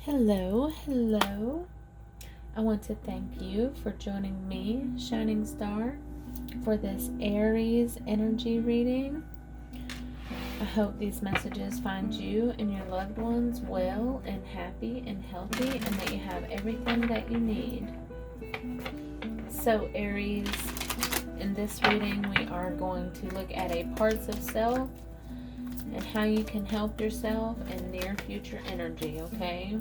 Hello, hello. I want to thank you for joining me, Shining Star, for this Aries energy reading. I hope these messages find you and your loved ones well and happy and healthy, and that you have everything that you need. So, Aries, in this reading, we are going to look at a parts of self and how you can help yourself in near future energy, okay?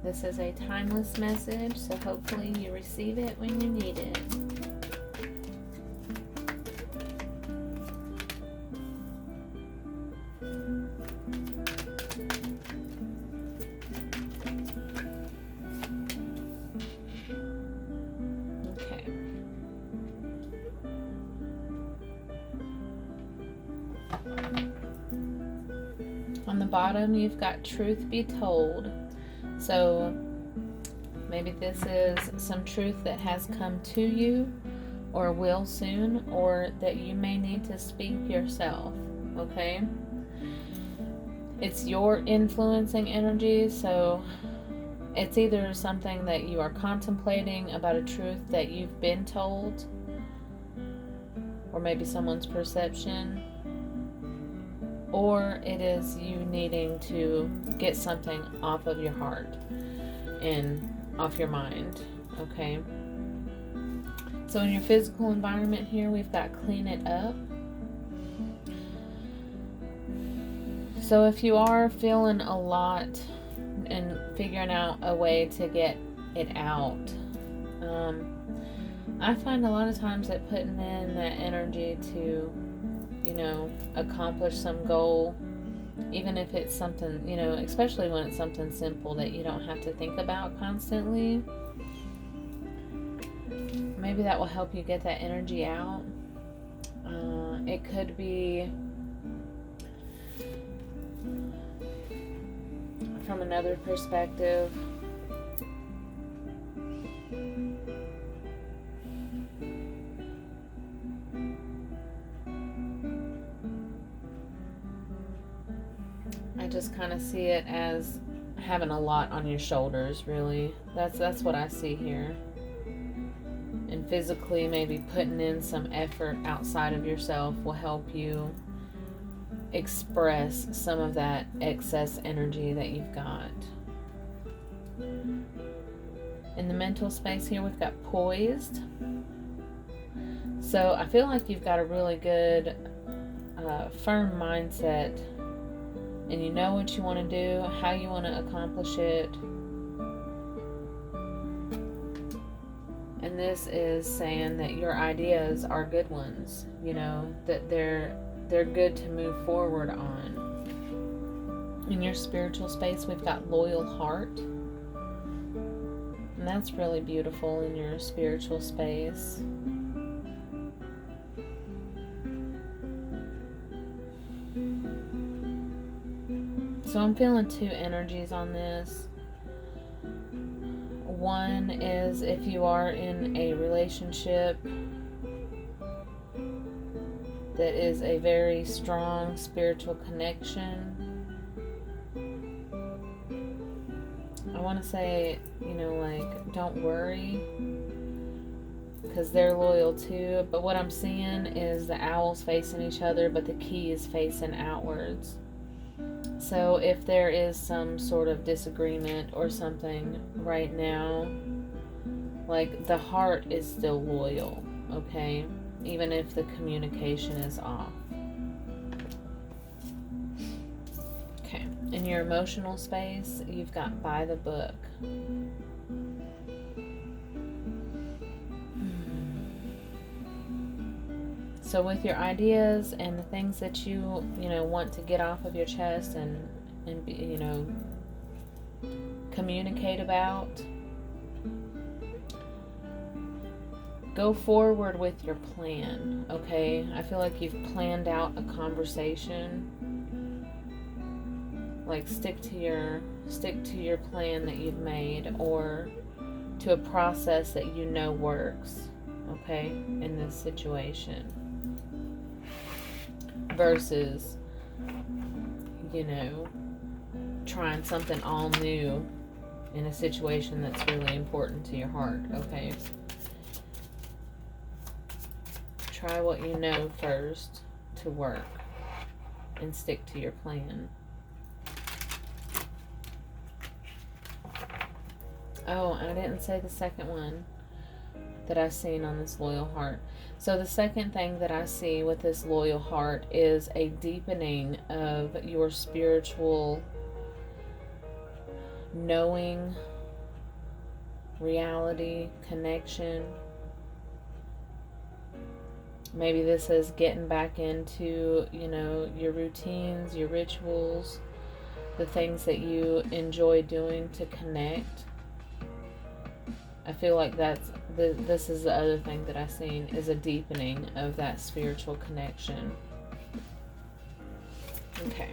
This is a timeless message, so hopefully you receive it when you need it. Okay. On the bottom, you've got truth be told. So maybe this is some truth that has come to you or will soon, or that you may need to speak yourself, okay? It's your influencing energy, so it's either something that you are contemplating about a truth that you've been told, or maybe someone's perception, or it is you needing to get something off of your heart and off your mind, okay? So in your physical environment here, we've got clean it up. So if you are feeling a lot and figuring out a way to get it out, I find a lot of times that putting in that energy to, accomplish some goal, even if it's something, especially when it's something simple that you don't have to think about constantly, maybe that will help you get that energy out. It could be from another perspective. I just kind of see it as having a lot on your shoulders, really. That's what I see here. And physically, maybe putting in some effort outside of yourself will help you express some of that excess energy that you've got. In the mental space here, we've got poised. So I feel like you've got a really good, firm mindset, and you know what you want to do, how you want to accomplish it. And this is saying that your ideas are good ones, that they're good to move forward on. In your spiritual space, we've got loyal heart. And that's really beautiful in your spiritual space. So I'm feeling two energies on this. One is if you are in a relationship that is a very strong spiritual connection. I want to say, don't worry, because they're loyal too. But what I'm seeing is the owls facing each other, but the key is facing outwards. So if there is some sort of disagreement or something right now, like, the heart is still loyal, okay? Even if the communication is off. Okay, in your emotional space, you've got by the book. So with your ideas and the things that you want to get off of your chest and communicate about, go forward with your plan, okay? I feel like you've planned out a conversation. Like, stick to your plan that you've made, or to a process that you know works. okay, in this situation. Versus, trying something all new in a situation that's really important to your heart, okay? Try what you know first to work and stick to your plan. Oh, I didn't say the second one that I seen on this loyal heart. So the second thing that I see with this loyal heart is a deepening of your spiritual knowing, reality, connection. Maybe this is getting back into, your routines, your rituals, the things that you enjoy doing to connect. I feel like this is the other thing that I've seen, is a deepening of that spiritual connection. Okay.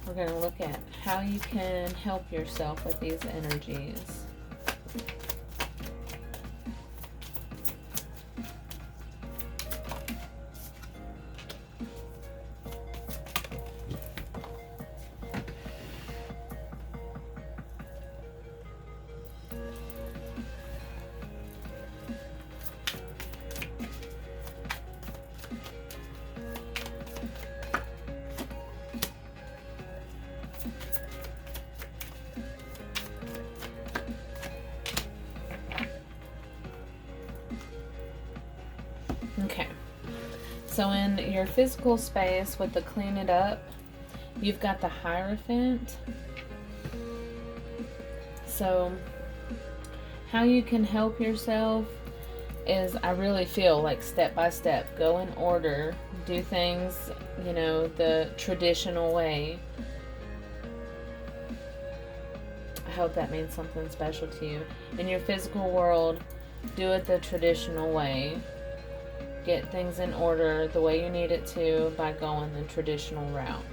We're going to look at how you can help yourself with these energies. Okay, so in your physical space with the clean it up, you've got the Hierophant. So how you can help yourself is, I really feel like step by step, go in order, do things, the traditional way. I hope that means something special to you. In your physical world, do it the traditional way. Get things in order the way you need it to by going the traditional route.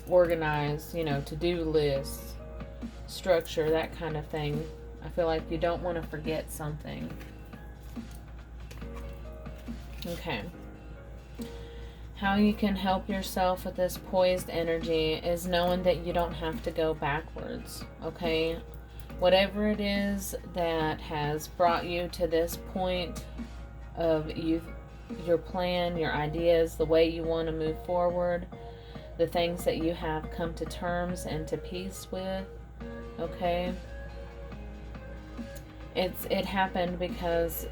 Organize, to-do lists, structure, that kind of thing. I feel like you don't want to forget something. Okay. How you can help yourself with this poised energy is knowing that you don't have to go backwards, okay? Whatever it is that has brought you to this point of your plan, your ideas, the way you want to move forward, the things that you have come to terms and to peace with, okay? It happened because,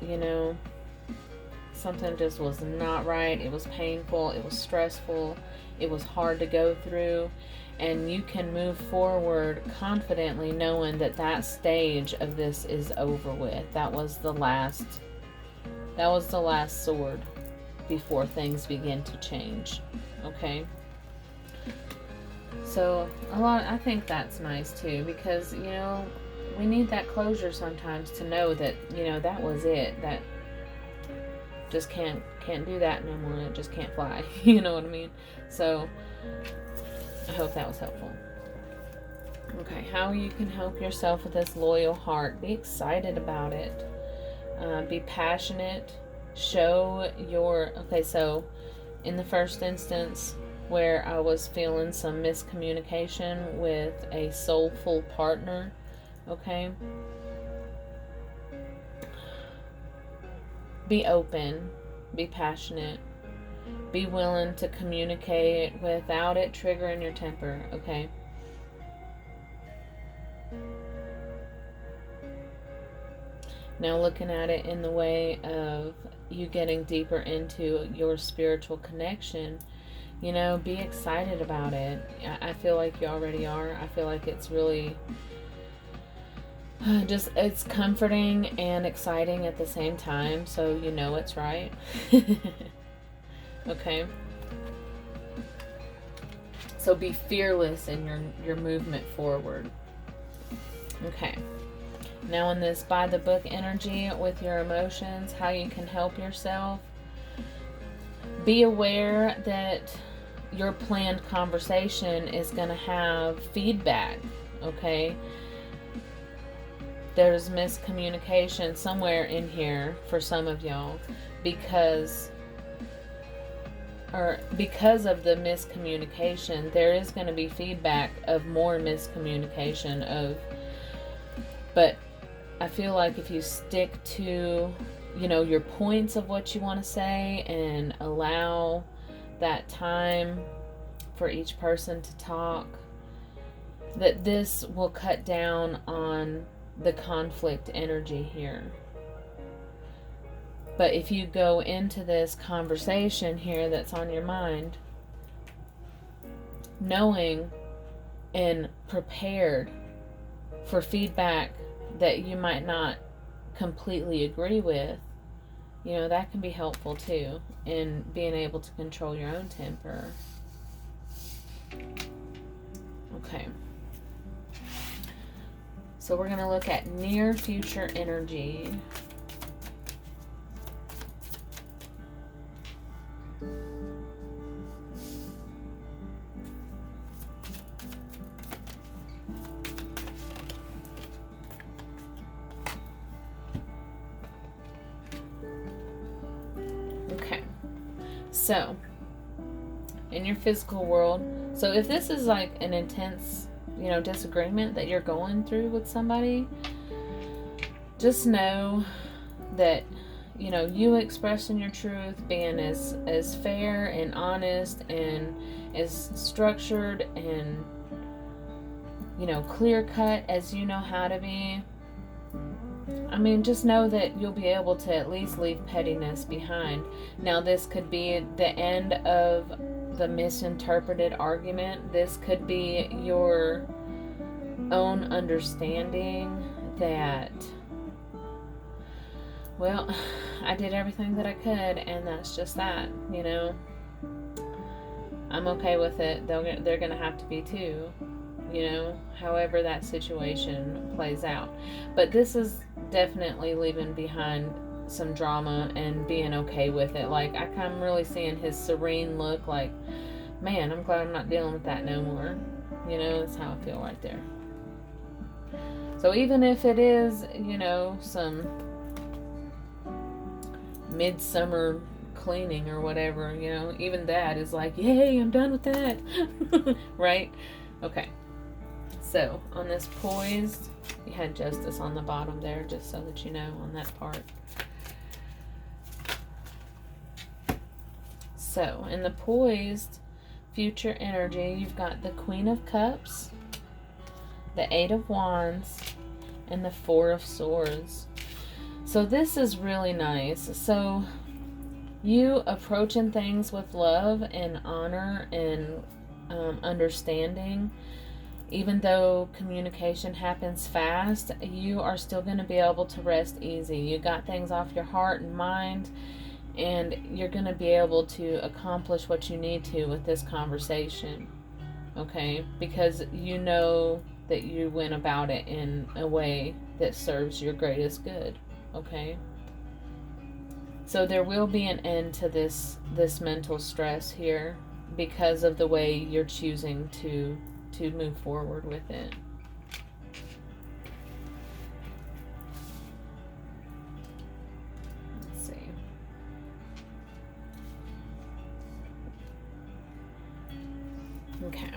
something just was not right. It was painful. It was stressful. It was hard to go through. And you can move forward confidently knowing that that stage of this is over with. That was the last sword before things begin to change. Okay? So I think that's nice too, because we need that closure sometimes to know that that was it. That just can't do that no more. It just can't fly. You know what I mean? So I hope that was helpful. Okay, how you can help yourself with this loyal heart? Be excited about it. Be passionate. Show your... Okay, so in the first instance where I was feeling some miscommunication with a soulful partner, okay? Be open. Be passionate. Be willing to communicate without it triggering your temper, okay? Now looking at it in the way of you getting deeper into your spiritual connection, be excited about it. I feel like you already are. I feel like it's really it's comforting and exciting at the same time, so it's right. Okay? So be fearless in your movement forward. Okay. Now in this by the book energy with your emotions, how you can help yourself. Be aware that your planned conversation is going to have feedback, okay? there's miscommunication somewhere in here for some of y'all because of the miscommunication. There is going to be feedback of more miscommunication but I feel like if you stick to, your points of what you want to say and allow that time for each person to talk, that this will cut down on the conflict energy here. But if you go into this conversation here that's on your mind, knowing and prepared for feedback that you might not completely agree with, that can be helpful too in being able to control your own temper. Okay. So we're going to look at near future energy. Okay. So, in your physical world, so if this is like an intense disagreement that you're going through with somebody, just know that you expressing your truth, being as fair and honest and as structured and clear cut as you know how to be. I mean, just know that you'll be able to at least leave pettiness behind. Now, this could be the end of the misinterpreted argument. This could be your own understanding that, well, I did everything that I could and that's just that, I'm okay with it. They're going to have to be too, however that situation plays out. But this is definitely leaving behind some drama and being okay with it. Like, I'm really seeing his serene look like, man, I'm glad I'm not dealing with that no more. That's how I feel right there. So even if it is, some midsummer cleaning or whatever, even that is like, yay, I'm done with that. Right? Okay. So on this poised, you had justice on the bottom there, just so that you know on that part. So in the poised future energy, you've got the Queen of Cups, the Eight of Wands, and the Four of Swords. So this is really nice. So you approaching things with love and honor and understanding, even though communication happens fast, you are still going to be able to rest easy. You got things off your heart and mind, and you're going to be able to accomplish what you need to with this conversation. Okay? Because you know that you went about it in a way that serves your greatest good. Okay? So there will be an end to this mental stress here because of the way you're choosing to move forward with it. Let's see. Okay.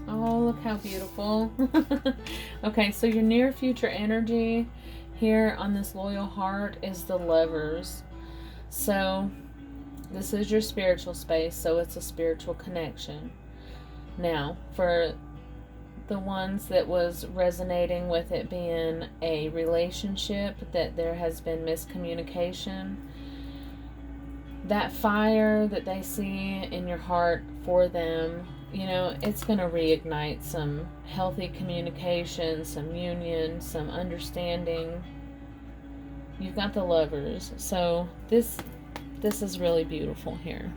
Oh, look how beautiful. Okay, so your near future energy here on this loyal heart is the Lovers. So this is your spiritual space, so it's a spiritual connection. Now, for the ones that was resonating with it being a relationship, that there has been miscommunication, that fire that they see in your heart for them, it's going to reignite some healthy communication, some union, some understanding. You've got the Lovers. So this is really beautiful here.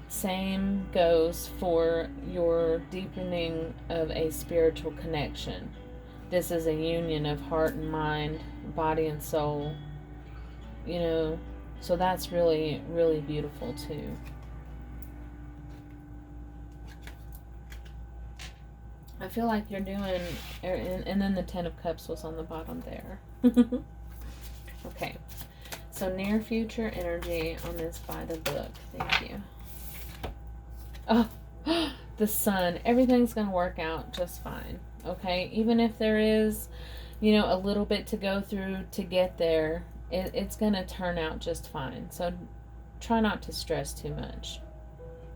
Same goes for your deepening of a spiritual connection. This is a union of heart and mind, body and soul. So that's really, really beautiful too. I feel like you're doing, and then the Ten of Cups was on the bottom there. Okay, so near future energy on this by the book. Thank you. Oh, the Sun. Everything's going to work out just fine. Okay, even if there is, you know, a little bit to go through to get there, it's going to turn out just fine. So try not to stress too much.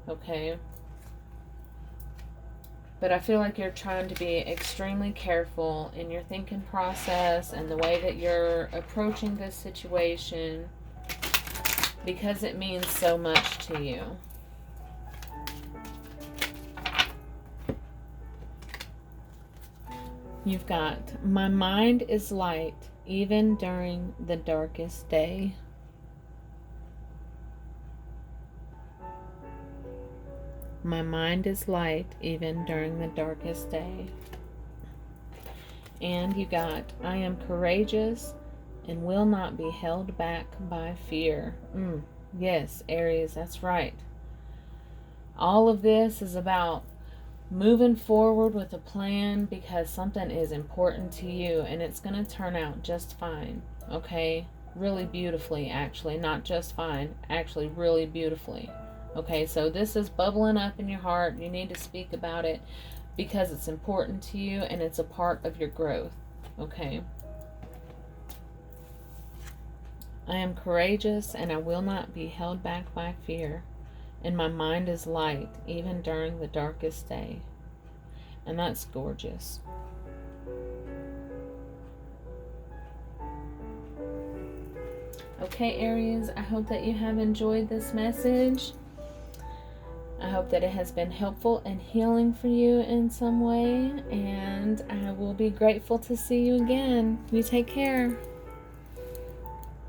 Okay. But I feel like you're trying to be extremely careful in your thinking process and the way that you're approaching this situation, because it means so much to you. You've got, my mind is light even during the darkest day. My mind is light even during the darkest day. And you got, I am courageous and will not be held back by fear. Yes, Aries, that's right. All of this is about moving forward with a plan because something is important to you, and it's going to turn out just fine. Okay? Really beautifully, actually. Not just fine. Actually, really beautifully. Okay, so this is bubbling up in your heart. You need to speak about it because it's important to you and it's a part of your growth. Okay. I am courageous and I will not be held back by fear. And my mind is light even during the darkest day. And that's gorgeous. Okay, Aries, I hope that you have enjoyed this message. I hope that it has been helpful and healing for you in some way, and I will be grateful to see you again. You take care.